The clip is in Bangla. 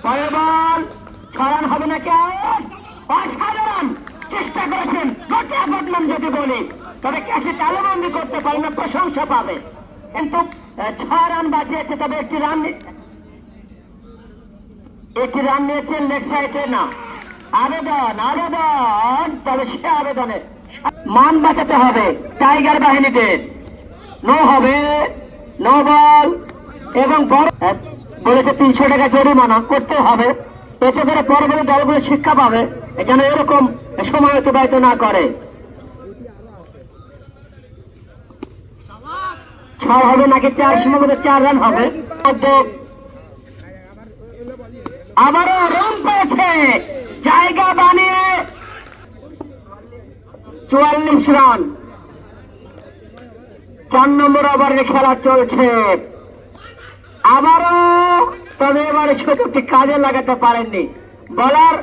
পরের বল 6 রান হবে নাকি? অসাধারণ চেষ্টা করেছেন গোটা বদনাম যদি বলি, তবে ক্যাচে তালুবন্দি করতে পারেন না, প্রশংসা পাবে। কিন্তু 6 রান বাঁচিয়েছে, তবে একটি রান নিয়েছেন লেগ সাইডে। না, আবেদন, তবে সে আবেদনে মান বাঁচাতে হবে টাইগার বাহিনীতে। নো হবে, নো বল, এবং বলেছে 300 টাকা জরিমানা করতে হবে, এতে করে পরবর্তী দলগুলো শিক্ষা পাবে যেন এরকম সময় অতিবাহিত না করে। 6 হবে নাকি 4? সম্ভবত 4 রান হবে। আবারও রান পেয়েছে, জায়গা বানিয়ে 44 রান। 4 নম্বর ওভারের খেলা চলছে আবারও, তবে এবারে সুযোগটি কাজে লাগাতে পারেননি বলার।